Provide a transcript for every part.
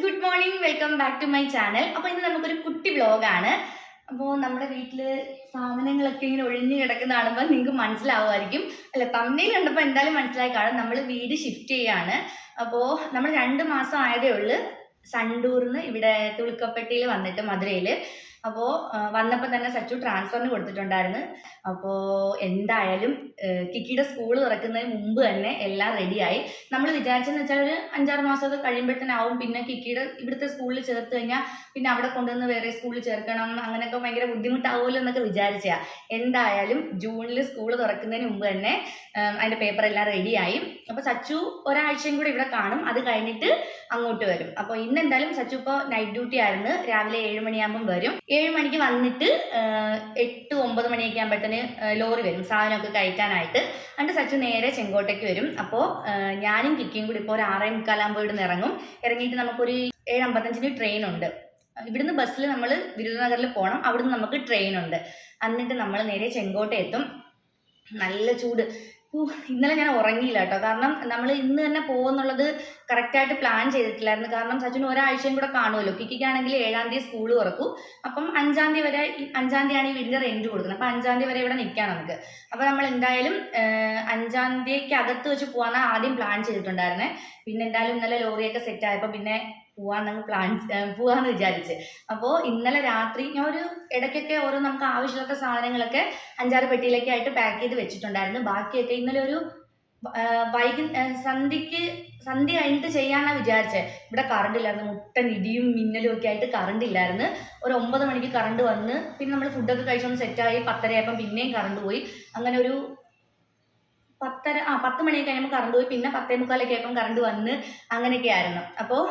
Good morning, welcome back to my channel. അപ്പോൾ ഇന്ന് നമുക്കൊരു കുട്ടി വ്ലോഗാണ്. അപ്പോൾ നമ്മുടെ വീട്ടിൽ സാധനങ്ങളൊക്കെ ഇങ്ങനെ ഒഴിഞ്ഞു കിടക്കുന്ന കാണുമ്പോൾ നിങ്ങൾക്ക് മനസ്സിലാവുമായിരിക്കും. അല്ല, തമ്മിൽ കണ്ടപ്പോൾ എന്തായാലും മനസ്സിലായി കാണും. നമ്മൾ വീട് ഷിഫ്റ്റ് ചെയ്യാണ്. അപ്പോൾ നമ്മൾ 2 മാസം ആയതേ ഉള്ളൂ സണ്ടൂറിന്ന് ഇവിടെ തുളുക്കപ്പെട്ടിയിൽ വന്നിട്ട് മധുരയിൽ. അപ്പോൾ വന്നപ്പോൾ തന്നെ സച്ചു ട്രാൻസ്ഫറിന് കൊടുത്തിട്ടുണ്ടായിരുന്നു. അപ്പോൾ എന്തായാലും കിക്കിയുടെ സ്കൂൾ തുറക്കുന്നതിന് മുമ്പ് തന്നെ എല്ലാം റെഡിയായി. നമ്മൾ വിചാരിച്ചെന്ന് വെച്ചാൽ ഒരു 5-6 മാസമൊക്കെ കഴിയുമ്പോഴത്തേനാവും പിന്നെ കിക്കിയുടെ ഇവിടുത്തെ സ്കൂളിൽ ചേർത്ത് കഴിഞ്ഞാൽ പിന്നെ അവിടെ കൊണ്ടുവന്ന് വേറെ സ്കൂളിൽ ചേർക്കണം, അങ്ങനെയൊക്കെ ഭയങ്കര ബുദ്ധിമുട്ടാവുമല്ലോ എന്നൊക്കെ വിചാരിച്ചാൽ. എന്തായാലും ജൂണിൽ സ്കൂൾ തുറക്കുന്നതിന് മുമ്പ് തന്നെ അതിൻ്റെ പേപ്പറെല്ലാം റെഡിയായി. അപ്പോൾ സച്ചു ഒരാഴ്ചയും കൂടി ഇവിടെ കാണും, അത് കഴിഞ്ഞിട്ട് അങ്ങോട്ട് വരും. അപ്പോൾ ഇന്ന് എന്തായാലും സച്ചു ഇപ്പോൾ നൈറ്റ് ഡ്യൂട്ടി ആയിരുന്നു. രാവിലെ 7 മണിയാകുമ്പം വരും. 7 മണിക്ക് വന്നിട്ട് 8-9 മണിയൊക്കെ ആകുമ്പോഴത്തേന് ലോറി വരും സാധനമൊക്കെ കയറ്റാനായിട്ട്. എന്നിട്ട് സച്ചു നേരെ ചെങ്കോട്ടയ്ക്ക് വരും. അപ്പോൾ ഞാനും കിക്കിയും കൂടി ഇപ്പോൾ ഒരു 6:45 ഇവിടുന്ന് ഇറങ്ങും. ഇറങ്ങിയിട്ട് നമുക്കൊരു 7:55 ട്രെയിൻ ഉണ്ട്. ഇവിടുന്ന് ബസ്സിൽ നമ്മൾ വിരുദനഗറിൽ പോകണം, അവിടുന്ന് നമുക്ക് ട്രെയിൻ ഉണ്ട്. എന്നിട്ട് നമ്മൾ നേരെ ചെങ്കോട്ട എത്തും. നല്ല ചൂട്. ഇന്നലെ ഞാൻ ഉറങ്ങിയില്ല കേട്ടോ, കാരണം നമ്മൾ ഇന്ന് തന്നെ പോകുന്നുള്ളത് കറക്റ്റായിട്ട് പ്ലാൻ ചെയ്തിട്ടില്ലായിരുന്നു. കാരണം സച്ചിന് ഒരാഴ്ചയും കൂടെ കാണുമല്ലോ. കിക്കിക്കാണെങ്കിൽ 7-ാം തീയതി സ്കൂൾ തുറക്കും. അപ്പം 5-ാം തീയതി വരെ, 5-ാം തീയതിയാണ് ഈ വീടിൻ്റെ റെൻറ്റ് കൊടുക്കുന്നത്. അപ്പം 5-ാം തീയതി വരെ ഇവിടെ നിൽക്കാം നമുക്ക്. അപ്പോൾ നമ്മൾ എന്തായാലും 5-ാം തീയതിക്ക് അകത്ത് വെച്ച് പോകാനാണ് ആദ്യം പ്ലാൻ ചെയ്തിട്ടുണ്ടായിരുന്നത്. പിന്നെ എന്തായാലും ഇന്നലെ ലോറിയൊക്കെ സെറ്റായപ്പോൾ പിന്നെ പോവാന്ന് വിചാരിച്ച്. അപ്പോൾ ഇന്നലെ രാത്രി ഞാൻ ഒരു ഇടയ്ക്കൊക്കെ ഓരോ നമുക്ക് ആവശ്യമില്ലാത്ത സാധനങ്ങളൊക്കെ 5-6 പെട്ടിയിലൊക്കെ ആയിട്ട് പാക്ക് ചെയ്ത് വെച്ചിട്ടുണ്ടായിരുന്നു. ബാക്കിയൊക്കെ ഇന്നലെ ഒരു സന്ധ്യ കഴിഞ്ഞിട്ട് ചെയ്യാനാണ് വിചാരിച്ചത്. ഇവിടെ കറണ്ട് ഇല്ലായിരുന്നു, മുട്ടൻ ഇടിയും മിന്നലും ഒക്കെ ആയിട്ട് കറണ്ട് ഇല്ലായിരുന്നു. ഒരു 9 മണിക്ക് കറണ്ട് വന്ന് പിന്നെ നമ്മൾ ഫുഡൊക്കെ കഴിച്ചൊന്ന് സെറ്റായി. 10:30 ആയപ്പം പിന്നെയും കറണ്ട് പോയി. അങ്ങനെ ഒരു 10 മണിയൊക്കെ കഴിയുമ്പോൾ കറണ്ട് പോയി. പിന്നെ 10:45 ആയപ്പം കറണ്ട് വന്ന് അങ്ങനെയൊക്കെ ആയിരുന്നു. അപ്പോൾ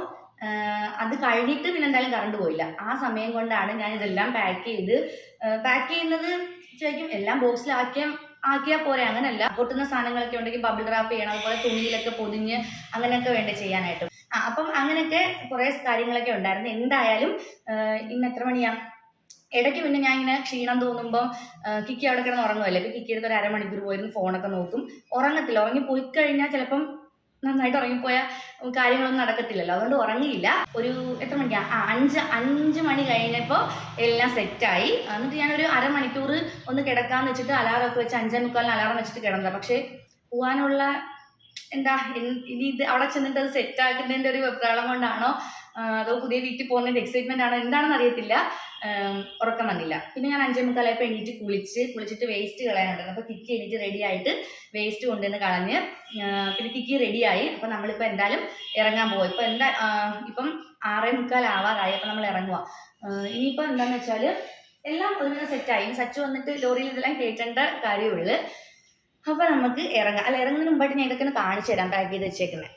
അത് കഴിഞ്ഞിട്ട് പിന്നെ എന്തായാലും കറണ്ട് പോയില്ല. ആ സമയം കൊണ്ടാണ് ഞാൻ ഇതെല്ലാം പാക്ക് ചെയ്യുന്നത്. ചോദിക്കും എല്ലാം ബോക്സിലാക്കിയാൽ പോരെ. അങ്ങനെയല്ല, പൊട്ടുന്ന സാധനങ്ങളൊക്കെ ഉണ്ടെങ്കിൽ ബബിൾ റാപ്പ് ചെയ്യണം, അതുപോലെ തുണിയിലൊക്കെ പൊതിഞ്ഞ് അങ്ങനെയൊക്കെ വേണ്ടേ ചെയ്യാനായിട്ട്. അപ്പം അങ്ങനെയൊക്കെ കുറേ കാര്യങ്ങളൊക്കെ ഉണ്ടായിരുന്നു. എന്തായാലും ഇന്ന് എത്ര മണിയാ? ഇടയ്ക്ക് പിന്നെ ഞാൻ ഇങ്ങനെ ക്ഷീണം തോന്നുമ്പോൾ കിക്കി അവിടെ കിടന്ന് ഉറങ്ങുമല്ലേ. ഇപ്പം കിക്കി എടുത്ത് ഒരു 1/2 മണിക്കൂർ പോയിരുന്നു ഫോണൊക്കെ നോക്കും. ഉറങ്ങത്തില്ല. ഉറങ്ങിപ്പോയി കഴിഞ്ഞാൽ ചിലപ്പം നന്നായിട്ട് ഉറങ്ങിപ്പോയാൽ കാര്യങ്ങളൊന്നും നടക്കത്തില്ലല്ലോ. അതുകൊണ്ട് ഉറങ്ങിയില്ല. ഒരു എത്ര മണിക്കാണ്? 5 മണി കഴിഞ്ഞപ്പോൾ എല്ലാം സെറ്റായി. എന്നിട്ട് ഞാനൊരു 1/2 മണിക്കൂർ ഒന്ന് കിടക്കാമെന്ന് വെച്ചിട്ട് അലാറമൊക്കെ വെച്ച് 5:45 അലാറം വെച്ചിട്ട് കിടന്നതാണ്. പക്ഷേ പോകാനുള്ള ഇനി ഇത് അവിടെ ചെന്നിട്ട് അത് സെറ്റാക്കുന്നതിൻ്റെ ഒരു വെപ്രാളം കൊണ്ടാണോ അതോ പുതിയ വീട്ടിൽ പോകുന്നതിൻ്റെ എക്സൈറ്റ്മെൻ്റ് ആണോ എന്താണെന്ന് അറിയത്തില്ല, ഉറക്കം വന്നില്ല. പിന്നെ ഞാൻ 5:45 ആയപ്പോൾ എണീറ്റ് കുളിച്ചിട്ട് വേസ്റ്റ് കളയാനുണ്ടായിരുന്നു. അപ്പോൾ കിക്കി എണീറ്റ് റെഡി ആയിട്ട് വേസ്റ്റ് കൊണ്ടുവന്ന് കളഞ്ഞ് പിന്നെ കിക്കി റെഡിയായി. അപ്പോൾ നമ്മളിപ്പോൾ എന്തായാലും ഇറങ്ങാൻ പോകും. ഇപ്പം 6:45 ആവാറായി. അപ്പോൾ നമ്മൾ ഇറങ്ങുക. ഇനിയിപ്പോൾ എന്താണെന്ന് വെച്ചാൽ എല്ലാം ഒരുവിധം സെറ്റായി. സച്ചു വന്നിട്ട് ലോറിയിൽ ഇതെല്ലാം കയറ്റേണ്ട കാര്യമുള്ളൂ. അപ്പോൾ നമുക്ക് ഇറങ്ങാം. ഇറങ്ങുന്നതിന് മുമ്പായിട്ട് ഞാൻ ഇതൊക്കെ ഒന്ന് കാണിച്ചു തരാം പാക്ക് ചെയ്ത് വെച്ചേക്കുന്നത്.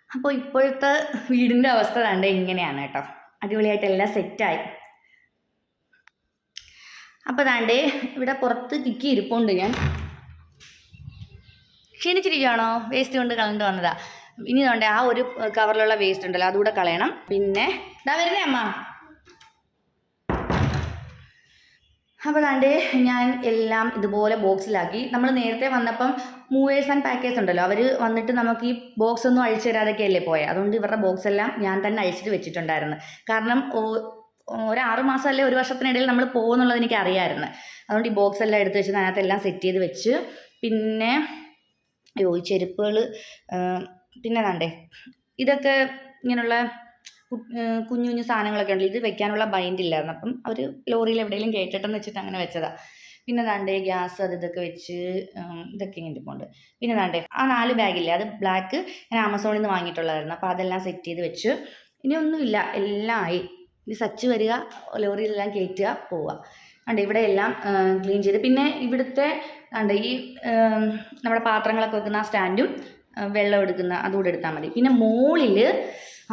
അപ്പോൾ ഇപ്പോഴത്തെ വീടിൻ്റെ അവസ്ഥ കണ്ട് ഇങ്ങനെയാണ് കേട്ടോ. അടിപൊളിയായിട്ട് എല്ലാം സെറ്റായി. അപ്പോൾ ദാണ്ടേ ഇവിടെ പുറത്ത് കിക്കി ഇരിപ്പുണ്ട്. ഞാൻ ക്ഷീണിച്ചിരിക്കുകയാണോ? വേസ്റ്റ് കൊണ്ട് കളഞ്ഞിട്ട് വന്നതാ. ഇനി വേണ്ടേ ആ ഒരു കവറിലുള്ള വേസ്റ്റ് ഉണ്ടല്ലോ അതുകൂടെ കളയണം. പിന്നെ ഇതാ വരുന്നേ അമ്മ. അപ്പോൾ ദാണ്ടേ ഞാൻ എല്ലാം ഇതുപോലെ ബോക്സിലാക്കി. നമ്മൾ നേരത്തെ വന്നപ്പം മൂവേഴ്സ് ആൻഡ് പാക്കേഴ്സ് ഉണ്ടല്ലോ, അവർ വന്നിട്ട് നമുക്ക് ഈ ബോക്സ് ഒന്നും അഴിച്ചു തരാതൊക്കെയല്ലേ പോയത്. അതുകൊണ്ട് ഇവരുടെ ബോക്സ് എല്ലാം ഞാൻ തന്നെ അഴിച്ചിട്ട് വെച്ചിട്ടുണ്ടായിരുന്നു. കാരണം ഒരു 6 മാസമല്ലേ 1 വർഷത്തിനിടയിൽ നമ്മൾ പോകുന്നുള്ളത് എനിക്ക് അറിയാമായിരുന്നു. അതുകൊണ്ട് ഈ ബോക്സ് എല്ലാം എടുത്ത് വെച്ച് അതിനകത്തെല്ലാം സെറ്റ് ചെയ്ത് വെച്ച്. പിന്നെ ഈ ചെരുപ്പുകൾ, പിന്നെ ദാണ്ടേ ഇതൊക്കെ ഇങ്ങനെയുള്ള കുഞ്ഞു കുഞ്ഞു സാധനങ്ങളൊക്കെ ഉണ്ട്. ഇത് വെക്കാനുള്ള ബൈൻഡില്ലായിരുന്നു. അപ്പം അവർ ലോറിയിൽ എവിടെയെങ്കിലും കയറ്റട്ടെന്ന് വെച്ചിട്ട് അങ്ങനെ വെച്ചതാണ്. പിന്നെ ദാണ്ടേ ഗ്യാസ് ഇതൊക്കെ വെച്ച് ഇതൊക്കെ ഇങ്ങനെ ഇരിപ്പുണ്ട്. പിന്നെ ദാണ്ടേ ആ 4 ബാഗില്ലേ, അത് ബ്ലാക്ക് ഞാൻ ആമസോണിൽ നിന്ന് വാങ്ങിയിട്ടുള്ളതായിരുന്നു. അപ്പോൾ അതെല്ലാം സെറ്റ് ചെയ്ത് വെച്ച്. ഇനി ഒന്നുമില്ല, എല്ലാം ആയി. ഇനി സച്ച് വരിക, ലോറിയിലെല്ലാം കയറ്റുക, പോവുക. അതുകൊണ്ട് ഇവിടെ എല്ലാം ക്ലീൻ ചെയ്ത്. പിന്നെ ഇവിടുത്തെ ഈ നമ്മുടെ പാത്രങ്ങളൊക്കെ വെക്കുന്ന ആ സ്റ്റാൻഡും വെള്ളം എടുക്കുന്ന അതുകൂടെ എടുത്താൽ മതി. പിന്നെ മുകളിൽ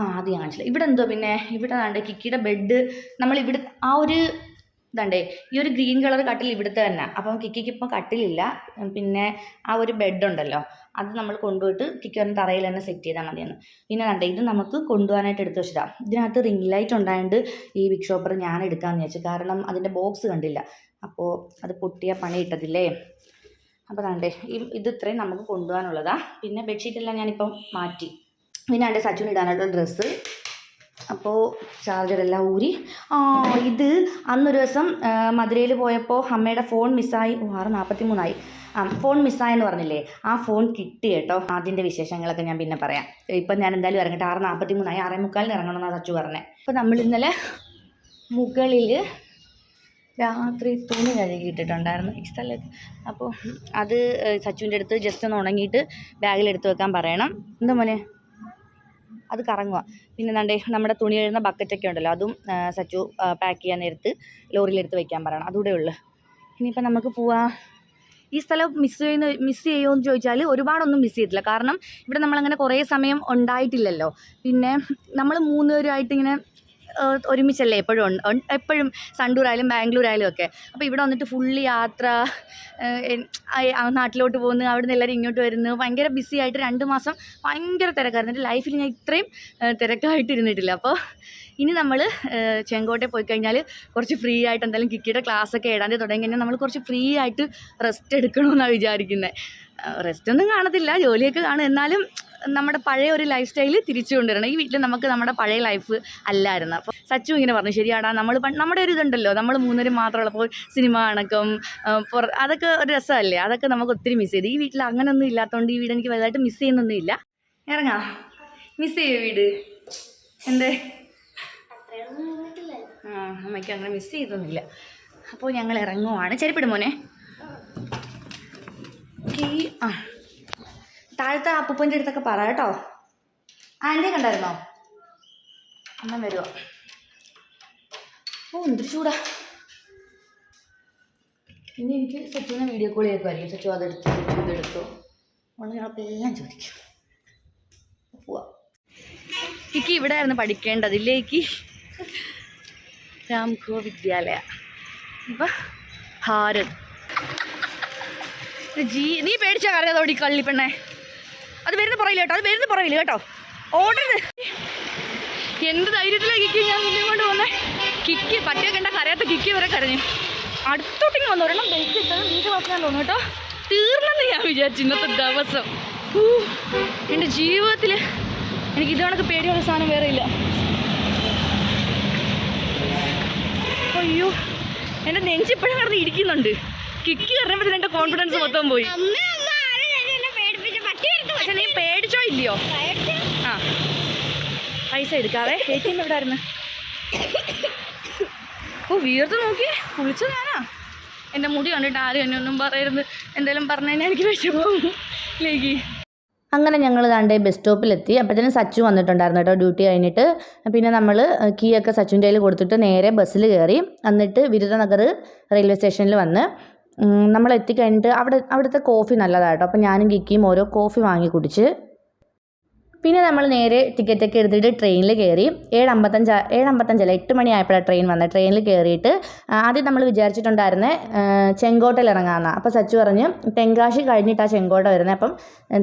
ആദ്യം കാണിച്ചില്ല. ഇവിടെ എന്തോ പിന്നെ ഇവിടെ ദാണ്ട് കിക്കിയുടെ ബെഡ് നമ്മളിവിടെ ആ ഒരു ഇതാണ്ടേ ഈ ഒരു ഗ്രീൻ കളർ കട്ടിൽ ഇവിടുത്തെ തന്നെ. അപ്പം കിക്കിക്ക് ഇപ്പം കട്ടിലില്ല. പിന്നെ ആ ഒരു ബെഡുണ്ടല്ലോ അത് നമ്മൾ കൊണ്ടുപോയിട്ട് കിക്കി ഒന്ന് തറയിൽ തന്നെ സെറ്റ് ചെയ്താൽ മതിയെന്ന്. പിന്നെ ദാണ്ടേ ഇത് നമുക്ക് കൊണ്ടുപോകാനായിട്ട് എടുത്ത് വെച്ചതാണ്. ഇതിനകത്ത് റിംഗ് ലൈറ്റ് ഉണ്ടായതുകൊണ്ട് ഈ ബിഗ് ഷോപ്പർ ഞാൻ എടുക്കാമെന്ന് വെച്ചു. കാരണം അതിൻ്റെ ബോക്സ് കണ്ടില്ല. അപ്പോൾ അത് പൊട്ടിയ പണി ഇട്ടതില്ലേ. അപ്പോൾ ദാണ്ടേ ഇത് ഇത്രയും നമുക്ക് കൊണ്ടുപോകാനുള്ളതാണ്. പിന്നെ ബെഡ്ഷീറ്റെല്ലാം ഞാനിപ്പം മാറ്റി. പിന്നെ എൻ്റെ സച്ചുവിന് ഇടാനായിട്ടുള്ള ഡ്രസ്സ് അപ്പോൾ ചാർജറെല്ലാം ഊരി. ഇത് അന്നൊരു ദിവസം മധുരയിൽ പോയപ്പോൾ അമ്മയുടെ ഫോൺ മിസ്സായി. 6:43 ഫോൺ മിസ്സായെന്ന് പറഞ്ഞില്ലേ, ആ ഫോൺ കിട്ടി കേട്ടോ. അതിൻ്റെ വിശേഷങ്ങളൊക്കെ ഞാൻ പിന്നെ പറയാം. ഇപ്പം ഞാൻ എന്തായാലും ഇറങ്ങട്ടെ. 6:43 6:45 ഇറങ്ങണമെന്നാണ് സച്ചു പറഞ്ഞത്. അപ്പോൾ നമ്മൾ ഇന്നലെ മുകളിൽ രാത്രി തുണി കഴുകിയിട്ടിട്ടുണ്ടായിരുന്നു ഈ സ്ഥലത്ത്. അപ്പോൾ അത് സച്ചുവിൻ്റെ അടുത്ത് ജസ്റ്റ് ഒന്ന് ഉണങ്ങിയിട്ട് ബാഗിലെടുത്ത് വെക്കാൻ പറയണം. എന്താ മോനെ, അത് കറങ്ങുക. പിന്നെ എന്താണ്ടേ നമ്മുടെ തുണി കഴുകുന്ന ബക്കറ്റൊക്കെ ഉണ്ടല്ലോ, അതും സച്ചു പാക്ക് ചെയ്യാൻ നേരത്ത് ലോറിയിലെടുത്ത് വെക്കാൻ പറയണം. അതുകൂടെ ഉള്ളു. ഇനിയിപ്പോൾ നമുക്ക് പോവാം. ഈ സ്ഥലം മിസ് ചെയ്യുമോ എന്ന് ചോദിച്ചാൽ ഒരുപാടൊന്നും മിസ് ചെയ്തിട്ടില്ല. കാരണം ഇവിടെ നമ്മളങ്ങനെ കുറേ സമയം ഉണ്ടായിട്ടില്ലല്ലോ. പിന്നെ നമ്മൾ 3 പേരുമായിട്ട് ഇങ്ങനെ ഒരുമിച്ചല്ലേ എപ്പോഴും സണ്ടൂരായാലും ബാംഗ്ലൂരായാലും ഒക്കെ. അപ്പോൾ ഇവിടെ വന്നിട്ട് ഫുള്ള് യാത്ര, നാട്ടിലോട്ട് പോകുന്നു, അവിടെ നിന്ന് എല്ലാവരും ഇങ്ങോട്ട് വരുന്നു, ഭയങ്കര ബിസി ആയിട്ട് 2 മാസം ഭയങ്കര തിരക്കായിരുന്നു. എൻ്റെ ലൈഫിൽ ഞാൻ ഇത്രയും തിരക്കായിട്ടിരുന്നിട്ടില്ല. അപ്പോൾ ഇനി നമ്മൾ ചെങ്കോട്ടെ പോയി കഴിഞ്ഞാൽ കുറച്ച് ഫ്രീ ആയിട്ട് എന്തായാലും കിക്കിയുടെ ക്ലാസ്സൊക്കെ 7-ാം തീയതി തുടങ്ങി കഴിഞ്ഞാൽ നമ്മൾ കുറച്ച് ഫ്രീ ആയിട്ട് റെസ്റ്റ് എടുക്കണമെന്നാണ് വിചാരിക്കുന്നത്. റെസ്റ്റൊന്നും കാണത്തില്ല, ജോലിയൊക്കെ കാണും. എന്നാലും നമ്മുടെ പഴയ ഒരു ലൈഫ് സ്റ്റൈൽ തിരിച്ചു കൊണ്ടുവരണം. ഈ വീട്ടിൽ നമുക്ക് നമ്മുടെ പഴയ ലൈഫ് അല്ലായിരുന്നു. അപ്പോൾ സച്ചു ഇങ്ങനെ പറഞ്ഞു, ശരിയാടാ, നമ്മുടെ ഒരു ഇതുണ്ടല്ലോ, നമ്മൾ 3 പേരും മാത്രമുള്ളപ്പോൾ സിനിമ കണക്കും അതൊക്കെ ഒരു രസമല്ലേ, അതൊക്കെ നമുക്ക് ഒത്തിരി മിസ് ചെയ്തു. ഈ വീട്ടിൽ അങ്ങനെയൊന്നും ഇല്ലാത്തതുകൊണ്ട് ഈ വീട് എനിക്ക് വലുതായിട്ട് മിസ് ചെയ്യുന്നൊന്നും ഇല്ല. ഇറങ്ങാം, മിസ് ചെയ്യോ വീട്? എന്തേ? അമ്മയ്ക്ക് അങ്ങനെ മിസ് ചെയ്തൊന്നുമില്ല. അപ്പോൾ ഞങ്ങൾ ഇറങ്ങുവാണ്. ചെരുപ്പിടും മോനെ. താഴത്തെ അപ്പൂപ്പൻ്റെ അടുത്തൊക്കെ പറ കേട്ടോ. ആൻറ്റിയെ കണ്ടായിരുന്നോ? അമ്മ വരുമോ? എന്തൊരു ചൂടാ. ഇനി എനിക്ക് സച്ചുവിനെ വീഡിയോ കോൾ കേൾക്കുമായിരിക്കും. സച്ചു അതെടുത്തു ഇതെടുത്തു ഉള്ള ഞങ്ങൾക്ക് എല്ലാം ചോദിക്കും. പോവാം. എനിക്ക് ഇവിടെ ആയിരുന്നു പഠിക്കേണ്ടതില്ലേക്ക്. രാംകോ വിദ്യാലയ. ഇപ്പം ഭാരത്. നീ പേടിച്ചാ കരഞ്ഞതോടി കള്ളിപ്പെണ്ണേ. അത് വരുന്ന പുറയില്ല കേട്ടോ, അത് വരുന്ന പുറയില്ല കേട്ടോ. ഓടരുത്. എന്ത് ധൈര്യത്തിലാണ് കിക്കി ഞാൻ നിന്നെ കൊണ്ട് വന്നേ. കിക്കി പട്ടിയെ കണ്ട കരയാത്ത കിക്കി വരെ കരഞ്ഞു. അടുത്തോട്ടിങ് വന്നു ഒരെണ്ണം ബെൽറ്റ് ഇട്ടതും വീട്ടിൽ വാക്കാൻ തോന്നുന്നു കേട്ടോ. തീർന്നെന്ന് ഞാൻ വിചാരിച്ചു ഇന്നത്തെ ദിവസം. എൻ്റെ ജീവിതത്തിൽ എനിക്ക് ഇതോണൊക്കെ പേടിയുള്ള സാധനം വേറെ ഇല്ല. അയ്യോ, എൻ്റെ നെഞ്ചിപ്പോഴും കിടന്ന് ഇടിക്കുന്നുണ്ട്. കിക്കി കയറുമ്പോഴത്തേന് എൻ്റെ കോൺഫിഡൻസ് മൊത്തം പോയി. പക്ഷെ നീ പേടിച്ചോ ഇല്ലയോ? പൈസ എടുക്കാതെ ATM എവിടെ ആയിരുന്നു? വീർത്ത് നോക്കി കുളിച്ചു ഞാനാ. എൻ്റെ മുടി കണ്ടിട്ട് ആരും എന്നെ ഒന്നും പറയരുത്. എന്തായാലും പറഞ്ഞു കഴിഞ്ഞാൽ എനിക്ക് വിഷമവും ലേക്ക്. അങ്ങനെ ഞങ്ങൾ ദാണ്ടേ ബസ് സ്റ്റോപ്പിലെത്തി. അപ്പോഴത്തേനും സച്ചു വന്നിട്ടുണ്ടായിരുന്നു കേട്ടോ ഡ്യൂട്ടി കഴിഞ്ഞിട്ട്. പിന്നെ നമ്മൾ കീയൊക്കെ സച്ചുവിൻ്റെ കയ്യിൽ കൊടുത്തിട്ട് നേരെ ബസ്സിൽ കയറി. എന്നിട്ട് വിരുദ്ധനഗർ റെയിൽവേ സ്റ്റേഷനിൽ വന്ന് നമ്മൾ എത്തിക്കഴിഞ്ഞിട്ട് അവിടുത്തെ കോഫി നല്ലതാട്ടോ. അപ്പോൾ ഞാനും കിക്കിയും ഓരോ കോഫി വാങ്ങി കുടിച്ച് പിന്നെ നമ്മൾ നേരെ ടിക്കറ്റൊക്കെ എടുത്തിട്ട് ട്രെയിനിൽ കയറി. 7:55 അല്ല 8 മണിയായപ്പോഴാണ് ട്രെയിൻ വന്നത്. ട്രെയിനിൽ കയറിയിട്ട് ആദ്യം നമ്മൾ വിചാരിച്ചിട്ടുണ്ടായിരുന്നേ ചെങ്കോട്ടയിൽ ഇറങ്ങാമെന്നാണ്. അപ്പോൾ സച്ചു പറഞ്ഞ് തെങ്കാശി കഴിഞ്ഞിട്ടാണ് ചെങ്കോട്ട വരുന്നത്. അപ്പം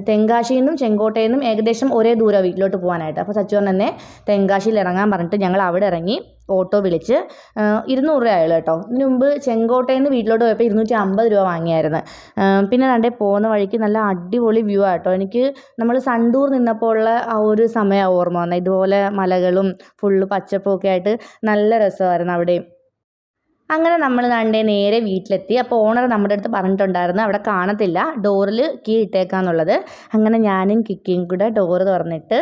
തെങ്കാശിയിൽ നിന്നും ചെങ്കോട്ടയിൽ നിന്നും ഏകദേശം ഒരേ ദൂരം വീട്ടിലോട്ട് പോകാനായിട്ട്. അപ്പോൾ സച്ചു പറഞ്ഞ് തന്നെ തെങ്കാശിയിൽ ഇറങ്ങാൻ പറഞ്ഞിട്ട് ഞങ്ങൾ അവിടെ ഇറങ്ങി. ഓട്ടോ വിളിച്ച് 200 രൂപ ആയുള്ളൂ കേട്ടോ. ഇതിന് മുമ്പ് ചെങ്കോട്ടയിൽ നിന്ന് വീട്ടിലോട്ട് പോയപ്പോൾ 250 രൂപ വാങ്ങിയായിരുന്നു. പിന്നെ രണ്ടേ പോകുന്ന വഴിക്ക് നല്ല അടിപൊളി വ്യൂ ആട്ടോ. എനിക്ക് നമ്മൾ സണ്ടൂർ നിന്നപ്പോൾ ഉള്ള ആ ഒരു സമയം ഓർമ്മ വന്നത്. ഇതുപോലെ മലകളും ഫുള്ള് പച്ചപ്പൊക്കെ ആയിട്ട് നല്ല രസമായിരുന്നു അവിടെയും. അങ്ങനെ നമ്മൾ ദാണ്ടേ നേരെ വീട്ടിലെത്തി. അപ്പോൾ ഓണർ നമ്മുടെ അടുത്ത് പറഞ്ഞിട്ടുണ്ടായിരുന്നു അവിടെ കാണത്തില്ല, ഡോറിൽ കീ ഇട്ടേക്കാന്നുള്ളത്. അങ്ങനെ ഞാനും കിക്കിയും കൂടെ ഡോറ് തുറന്നിട്ട്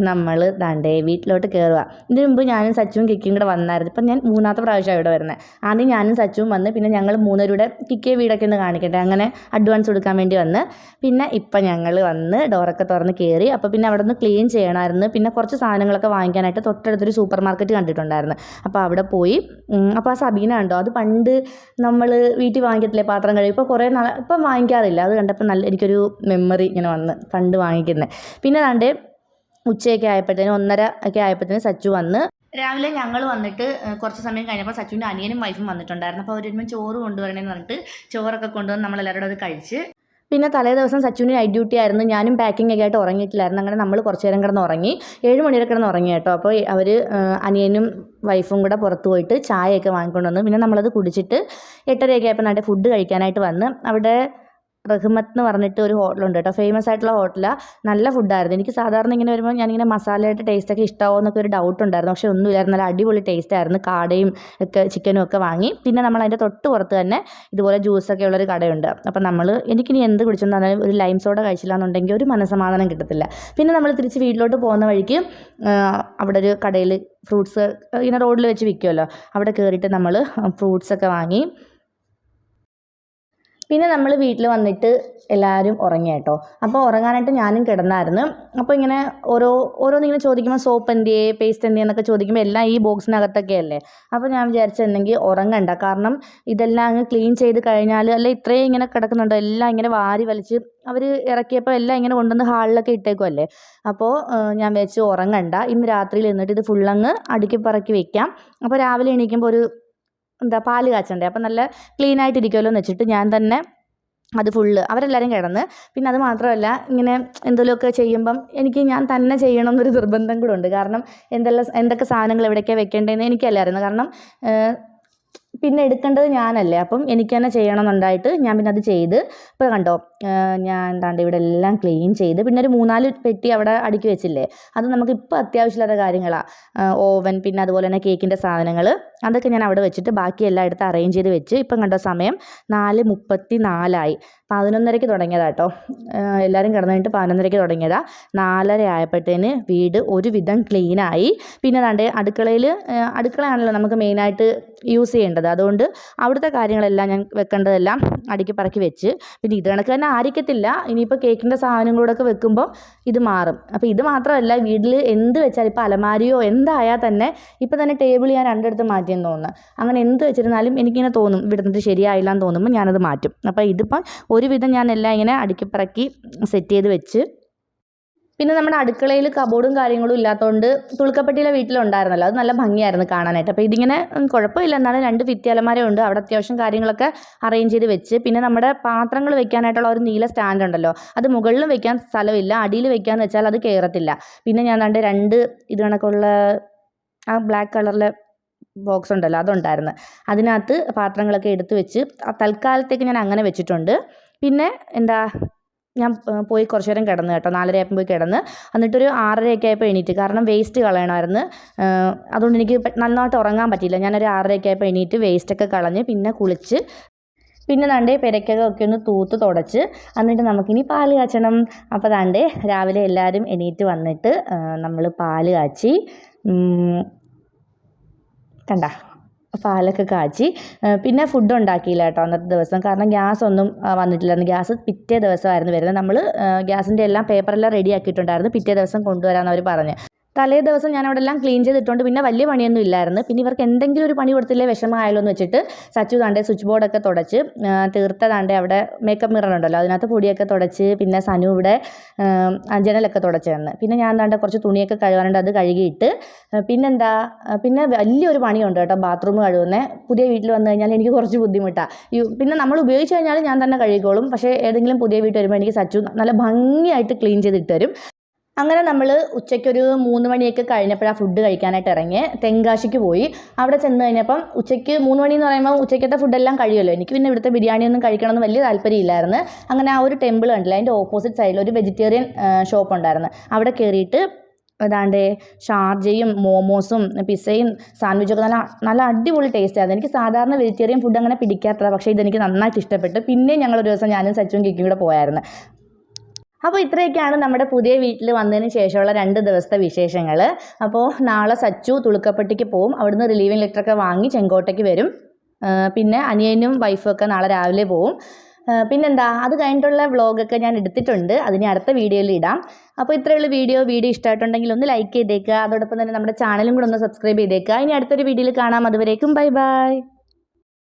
നമ്മൾ ദാണ്ടേ വീട്ടിലോട്ട് കയറുക. ഇതിനു മുമ്പ് ഞാനും സച്ചുവും കിക്കിയും കൂടെ വന്നായിരുന്നു. ഇപ്പം ഞാൻ 3ാമത്തെ പ്രാവശ്യം ഇവിടെ വരുന്നത്. ആദ്യം ഞാനും സച്ചുവും വന്ന് പിന്നെ ഞങ്ങൾ 3 പേരുടെ കിക്കിയെ വീടൊക്കെ ഒന്ന് കാണിക്കട്ടെ അങ്ങനെ അഡ്വാൻസ് കൊടുക്കാൻ വേണ്ടി വന്ന്. പിന്നെ ഇപ്പം ഞങ്ങൾ വന്ന് ഡോറൊക്കെ തുറന്ന് കയറി. അപ്പോൾ പിന്നെ അവിടെ നിന്ന് ക്ലീൻ ചെയ്യണമായിരുന്നു. പിന്നെ കുറച്ച് സാധനങ്ങളൊക്കെ വാങ്ങിക്കാനായിട്ട് തൊട്ടടുത്തൊരു സൂപ്പർ മാർക്കറ്റ് കണ്ടിട്ടുണ്ടായിരുന്നു. അപ്പോൾ അവിടെ പോയി. അപ്പോൾ ആ സബീന ഉണ്ടോ, അത് പണ്ട് നമ്മൾ വീട്ടിൽ വാങ്ങിക്കത്തില്ലേ പാത്രം കഴുകി, ഇപ്പോൾ കുറേ നാൾ ഇപ്പം വാങ്ങിക്കാറില്ല. അത് കണ്ടപ്പോൾ എനിക്കൊരു മെമ്മറി ഇങ്ങനെ വന്ന് പണ്ട് വാങ്ങിക്കുന്നത്. പിന്നെ ദാണ്ടേ ഉച്ചയൊക്കെ ആയപ്പോഴത്തേനും 1:30 ഒക്കെ ആയപ്പോഴത്തേനും സച്ചു വന്ന്. രാവിലെ ഞങ്ങൾ വന്നിട്ട് കുറച്ച് സമയം കഴിഞ്ഞപ്പോൾ സച്ചുവിൻ്റെ അനിയനും വൈഫും വന്നിട്ടുണ്ടായിരുന്നു. അപ്പോൾ അവർ വരുമ്പോൾ ചോറ് കൊണ്ടുവരണമെന്ന് പറഞ്ഞിട്ട് ചോറൊക്കെ കൊണ്ടുവന്ന് നമ്മളെല്ലാവരും അത് കഴിച്ച്. പിന്നെ തലേ ദിവസം സച്ചുവിന് നൈറ്റ് ഡ്യൂട്ടി ആയിരുന്നു. ഞാനും പാക്കിംഗ് ഒക്കെ ആയിട്ട് ഉറങ്ങിയിട്ടില്ലായിരുന്നു. അങ്ങനെ നമ്മൾ കുറച്ച് നേരം കിടന്ന് ഉറങ്ങി. 7 മണി വരെ കിടന്ന് ഉറങ്ങി കേട്ടോ. അപ്പോൾ അവർ അനിയനും വൈഫും കൂടെ പുറത്ത് പോയിട്ട് ചായയൊക്കെ വാങ്ങിക്കൊണ്ട് വന്നു. പിന്നെ നമ്മളത് കുടിച്ചിട്ട് 8:30 ഒക്കെ ആയപ്പോൾ നല്ല ഫുഡ് കഴിക്കാനായിട്ട് വന്ന്. അവിടെ റഹ്മത്ത് എന്ന് പറഞ്ഞിട്ട് ഒരു ഹോട്ടലുണ്ട് കേട്ടോ. ഫേമസ് ആയിട്ടുള്ള ഹോട്ടലാണ്. നല്ല ഫുഡായിരുന്നു. എനിക്ക് സാധാരണ ഇങ്ങനെ വരുമ്പോൾ ഞാനിങ്ങനെ മസാലയായിട്ട് ടേസ്റ്റൊക്കെ ഇഷ്ടമാവുമോ എന്നൊക്കെ ഒരു ഡൗട്ട് ഉണ്ടായിരുന്നു. പക്ഷേ ഒന്നുമില്ലായിരുന്നു. നല്ല അടിപൊളി ടേസ്റ്റ് ആയിരുന്നു. കാടയും ഒക്കെ ചിക്കനും ഒക്കെ വാങ്ങി. പിന്നെ നമ്മൾ അതിൻ്റെ തൊട്ട് പുറത്ത് തന്നെ ഇതുപോലെ ജ്യൂസൊക്കെ ഉള്ളൊരു കടയുണ്ട്. അപ്പം എനിക്കിനി എന്ത് കുടിച്ചെന്ന് പറഞ്ഞാലും ഒരു ലൈം സോഡ കഴിച്ചില്ല എന്നുണ്ടെങ്കിൽ ഒരു മനസ്സമാധാനം കിട്ടത്തില്ല. പിന്നെ നമ്മൾ തിരിച്ച് വീട്ടിലോട്ട് പോകുന്ന വഴിക്ക് അവിടെ ഒരു കടയിൽ ഫ്രൂട്ട്സ് ഇങ്ങനെ റോഡിൽ വെച്ച് വിൽക്കുമല്ലോ, അവിടെ കയറിയിട്ട് നമ്മൾ ഫ്രൂട്ട്സൊക്കെ വാങ്ങി. പിന്നെ നമ്മൾ വീട്ടിൽ വന്നിട്ട് എല്ലാവരും ഉറങ്ങി കേട്ടോ. അപ്പോൾ ഉറങ്ങാനായിട്ട് ഞാനും കിടന്നായിരുന്നു. അപ്പോൾ ഇങ്ങനെ ഓരോന്നിങ്ങനെ ചോദിക്കുമ്പോൾ സോപ്പ് എന്തിയേ, പേസ്റ്റ് എന്തിയേ എന്നൊക്കെ ചോദിക്കുമ്പോൾ എല്ലാം ഈ ബോക്സിനകത്തൊക്കെ അല്ലേ. അപ്പോൾ ഞാൻ വിചാരിച്ചെന്നെങ്കിൽ ഉറങ്ങണ്ട, കാരണം ഇതെല്ലാം അങ്ങ് ക്ലീൻ ചെയ്ത് കഴിഞ്ഞാൽ അല്ലെ ഇത്രയും ഇങ്ങനെ കിടക്കുന്നുണ്ടോ, എല്ലാം ഇങ്ങനെ വാരി വലിച്ച് അവർ ഇറക്കിയപ്പോൾ എല്ലാം ഇങ്ങനെ കൊണ്ടുവന്ന് ഹാളിലൊക്കെ ഇട്ടേക്കുമല്ലേ. അപ്പോൾ ഞാൻ വെച്ച് ഉറങ്ങണ്ട, ഇന്ന് രാത്രിയിൽ നിന്നിട്ട് ഇത് ഫുള്ളങ്ങ് അടുക്കി പറക്കി വെക്കാം. അപ്പോൾ രാവിലെ എണീക്കുമ്പോൾ ഒരു പാല് കാച്ചണ്ടേ, അപ്പം നല്ല ക്ലീൻ ആയിട്ടിരിക്കുമല്ലോ എന്ന് വെച്ചിട്ട് ഞാൻ തന്നെ അത് ഫുള്ള് അവരെല്ലാവരും കിടന്ന്. പിന്നെ അത് മാത്രമല്ല, ഇങ്ങനെ എന്തെങ്കിലുമൊക്കെ ചെയ്യുമ്പം ഞാൻ തന്നെ ചെയ്യണം എന്നൊരു നിർബന്ധം കൂടെ ഉണ്ട്. കാരണം എന്തൊക്കെ സാധനങ്ങൾ എവിടേക്കാണ് വെക്കേണ്ടതെന്ന് എനിക്കല്ലായിരുന്നു. കാരണം പിന്നെ എടുക്കേണ്ടത് ഞാനല്ലേ, അപ്പം എനിക്ക് തന്നെ ചെയ്യണമെന്നുണ്ടായിട്ട് ഞാൻ പിന്നെ അത് ചെയ്ത്. ഇപ്പോൾ കണ്ടോ, ഞാൻ എന്താണ്ട് ഇവിടെ എല്ലാം ക്ലീൻ ചെയ്ത്. പിന്നെ ഒരു 3-4 പെട്ടി അവിടെ അടുക്കി വെച്ചില്ലേ, അത് നമുക്ക് ഇപ്പോൾ അത്യാവശ്യമില്ലാത്ത കാര്യങ്ങളാണ്. ഓവൻ, പിന്നെ അതുപോലെ തന്നെ കേക്കിൻ്റെ സാധനങ്ങൾ, അതൊക്കെ ഞാൻ അവിടെ വെച്ചിട്ട് ബാക്കിയെല്ലാം എടുത്ത് അറേഞ്ച് ചെയ്ത് വെച്ച്. ഇപ്പം കണ്ടോ സമയം 4:34 11:30 തുടങ്ങിയതാണ് കേട്ടോ. എല്ലാവരും കിടന്നു കഴിഞ്ഞിട്ട് 11:30 തുടങ്ങിയതാണ്. 4:30 ആയപ്പോഴത്തേന് വീട് ഒരുവിധം ക്ലീനായി. പിന്നെ ദാണ്ടേ അടുക്കളയാണല്ലോ നമുക്ക് മെയിനായിട്ട് യൂസ് ചെയ്യേണ്ടത്. അതുകൊണ്ട് അവിടുത്തെ കാര്യങ്ങളെല്ലാം ഞാൻ വെക്കേണ്ടതെല്ലാം അടുക്കി പറക്കി വെച്ച്. പിന്നെ ഇത് കണക്ക് തന്നെ ആയിരിക്കത്തില്ല, ഇനിയിപ്പോൾ കേക്കിൻ്റെ സാധനങ്ങളോടൊക്കെ വെക്കുമ്പോൾ ഇത് മാറും. അപ്പോൾ ഇത് മാത്രമല്ല, വീട്ടിൽ എന്ത് വെച്ചാൽ ഇപ്പോൾ അലമാരിയോ എന്തായാൽ തന്നെ ഇപ്പോൾ തന്നെ ടേബിൾ ഞാൻ രണ്ടിടത്ത് മാറ്റിയെന്ന് തോന്നുന്നു. അങ്ങനെ എന്ത് വെച്ചിരുന്നാലും എനിക്കിങ്ങനെ തോന്നും ഇവിടുന്ന് ശരിയായില്ല എന്ന് തോന്നുമ്പോൾ ഞാനത് മാറ്റും. അപ്പോൾ ഇതിപ്പം ഒരുവിധം ഞാൻ എല്ലാം ഇങ്ങനെ അടുക്കി പറക്കി സെറ്റ് ചെയ്ത് വെച്ച്. പിന്നെ നമ്മുടെ അടുക്കളയിൽ കബോർഡും കാര്യങ്ങളും ഇല്ലാത്തതുകൊണ്ട് തുളുക്കപ്പെട്ടിയിലെ വീട്ടിലുണ്ടായിരുന്നല്ലോ, അത് നല്ല ഭംഗിയായിരുന്നു കാണാനായിട്ട്. അപ്പോൾ ഇതിങ്ങനെ കുഴപ്പമില്ല, എന്നാലും 2 ഭിത്തി അലമാരയുണ്ട്, അവിടെ അത്യാവശ്യം കാര്യങ്ങളൊക്കെ അറേഞ്ച് ചെയ്ത് വെച്ച്. പിന്നെ നമ്മുടെ പാത്രങ്ങൾ വെക്കാനായിട്ടുള്ള ഒരു നീല സ്റ്റാൻഡ് ഉണ്ടല്ലോ, അത് മുകളിലും വെക്കാൻ സ്ഥലമില്ല, അടിയിൽ വെക്കാമെന്ന് വെച്ചാൽ അത് കയറത്തില്ല. പിന്നെ ഞാൻ 2 ഇത് കണക്കുള്ള ആ ബ്ലാക്ക് കളറിലെ ബോക്സ് ഉണ്ടല്ലോ, അതുണ്ടായിരുന്നു. അതിനകത്ത് പാത്രങ്ങളൊക്കെ എടുത്ത് വെച്ച് തൽക്കാലത്തേക്ക് ഞാൻ അങ്ങനെ വെച്ചിട്ടുണ്ട്. പിന്നെ ഞാൻ പോയി കുറച്ച് നേരം കിടന്ന് കേട്ടോ. 4:30 ആയപ്പോൾ പോയി കിടന്ന്. എന്നിട്ടൊരു 6:30 ആയപ്പോൾ എണീറ്റ്, കാരണം വേസ്റ്റ് കളയണമായിരുന്നു. അതുകൊണ്ട് എനിക്ക് നന്നായിട്ട് ഉറങ്ങാൻ പറ്റിയില്ല. ഞാനൊരു 6:30 ആയപ്പോൾ എണീറ്റ് വേസ്റ്റൊക്കെ കളഞ്ഞ് പിന്നെ കുളിച്ച്, പിന്നെ ദാണ്ടേ പെരയ്ക്കൊക്കെ ഒന്ന് തൂത്ത് തുടച്ച്, എന്നിട്ട് നമുക്കിനി പാല് കാച്ചണം. അപ്പോൾ ദാണ്ടേ രാവിലെ എല്ലാവരും എണീറ്റ് വന്നിട്ട് നമ്മൾ പാല് കാച്ചി. കണ്ട പാലൊക്കെ കാച്ചി. പിന്നെ ഫുഡ് ഉണ്ടാക്കിയില്ല കേട്ടോ അന്നത്തെ ദിവസം, കാരണം ഗ്യാസ് ഒന്നും വന്നിട്ടില്ലായിരുന്നു. ഗ്യാസ് പിറ്റേ ദിവസമായിരുന്നു വരുന്നത്. നമ്മൾ ഗ്യാസിൻ്റെ എല്ലാം പേപ്പറെല്ലാം റെഡി ആക്കിയിട്ടുണ്ടായിരുന്നു, പിറ്റേ ദിവസം കൊണ്ടുവരാമെന്ന് അവർ പറഞ്ഞ്. തലേ ദിവസം ഞാൻ അവിടെ എല്ലാം ക്ലീൻ ചെയ്തിട്ടുണ്ട്. പിന്നെ വലിയ പണിയൊന്നും ഇല്ലായിരുന്നു. പിന്നെ ഇവർക്ക് എന്തെങ്കിലും ഒരു പണി കൊടുത്തില്ലേ വിഷമമായാലോ എന്ന് വെച്ചിട്ട് സച്ചു താണ്ടേ സ്വിച്ച് ബോർഡൊക്കെ തുടച്ച് തീർത്ത താണ്ടേ അവിടെ മേക്കപ്പ് മിറർ ഉണ്ടല്ലോ, അതിനകത്ത് പൊടിയൊക്കെ തുടച്ച്. പിന്നെ സനു ഇവിടെ ജനലൊക്കെ തുടച്ച് തന്ന്. പിന്നെ ഞാൻ താണ്ടെ കുറച്ച് തുണിയൊക്കെ കഴുകാനുണ്ട്, അത് കഴുകിയിട്ട്. പിന്നെ വലിയൊരു പണിയുണ്ട് കേട്ടോ, ബാത്റൂം കഴുകുന്നത്. പുതിയ വീട്ടിൽ വന്നു കഴിഞ്ഞാൽ എനിക്ക് കുറച്ച് ബുദ്ധിമുട്ടാണ്. പിന്നെ നമ്മൾ ഉപയോഗിച്ച് കഴിഞ്ഞാൽ ഞാൻ തന്നെ കഴുകിക്കോളും. പക്ഷേ ഏതെങ്കിലും പുതിയ വീട്ടിൽ വരുമ്പോൾ എനിക്ക് സച്ചു നല്ല ഭംഗിയായിട്ട് ക്ലീൻ ചെയ്തിട്ട് തരും. അങ്ങനെ നമ്മൾ ഉച്ചയ്ക്കൊരു 3 മണിയൊക്കെ കഴിഞ്ഞപ്പോഴാണ് ഫുഡ് കഴിക്കാനായിട്ട് ഇറങ്ങി. തെങ്കാശിക്ക് പോയി. അവിടെ ചെന്ന് കഴിഞ്ഞപ്പം ഉച്ചയ്ക്ക് 3 മണി എന്ന് പറയുമ്പോൾ ഉച്ചയ്ക്കത്തെ ഫുഡെല്ലാം കഴിയുമല്ലോ. എനിക്ക് പിന്നെ ഇവിടുത്തെ ബിരിയാണിയൊന്നും കഴിക്കണമെന്ന് വലിയ താല്പര്യമില്ലായിരുന്നു. അങ്ങനെ ആ ഒരു ടെമ്പിൾ കണ്ടില്ല, അതിൻ്റെ ഓപ്പോസിറ്റ് സൈഡിൽ ഒരു വെജിറ്റേറിയൻ ഷോപ്പ് ഉണ്ടായിരുന്നു. അവിടെ കയറിയിട്ട് ഏതാണ്ട് ഷാർജയും മോമോസും പിസ്സയും സാൻഡ്വിച്ചൊക്കെ നല്ല അടിപൊളി ടേസ്റ്റ് ആയിരുന്നു. എനിക്ക് സാധാരണ വെജിറ്റേറിയൻ ഫുഡ് അങ്ങനെ പിടിക്കാത്തതാണ്, പക്ഷേ ഇതെനിക്ക് നന്നായിട്ട് ഇഷ്ടപ്പെട്ടു. പിന്നെ ഞങ്ങളൊരു ദിവസം ഞാനും സച്ചും കിക്കും കൂടെ പോയായിരുന്നു. അപ്പോൾ ഇത്രയൊക്കെയാണ് നമ്മുടെ പുതിയ വീട്ടിൽ വന്നതിന് ശേഷമുള്ള 2 ദിവസത്തെ വിശേഷങ്ങൾ. അപ്പോൾ നാളെ സച്ചു തുളുക്കപ്പെട്ടിക്ക് പോവും. അവിടുന്ന് റിലീവിങ് ലെറ്ററൊക്കെ വാങ്ങി ചെങ്കോട്ടയ്ക്ക് വരും. പിന്നെ അനിയനും വൈഫും ഒക്കെ നാളെ രാവിലെ പോവും. പിന്നെന്താ, അത് കഴിഞ്ഞിട്ടുള്ള വ്ളോഗൊക്കെ ഞാൻ എടുത്തിട്ടുണ്ട്, അതിന് അടുത്ത വീഡിയോയിൽ ഇടാം. അപ്പോൾ ഇത്രയുള്ള വീഡിയോ ഇഷ്ടമായിട്ടുണ്ടെങ്കിൽ ഒന്ന് ലൈക്ക് ചെയ്തേക്കുക. അതോടൊപ്പം തന്നെ നമ്മുടെ ചാനലും കൂടെ ഒന്ന് സബ്സ്ക്രൈബ് ചെയ്തേക്കുക. ഇനി അടുത്തൊരു വീഡിയോയിൽ കാണാം. അതുവരേക്കും ബൈ ബൈ.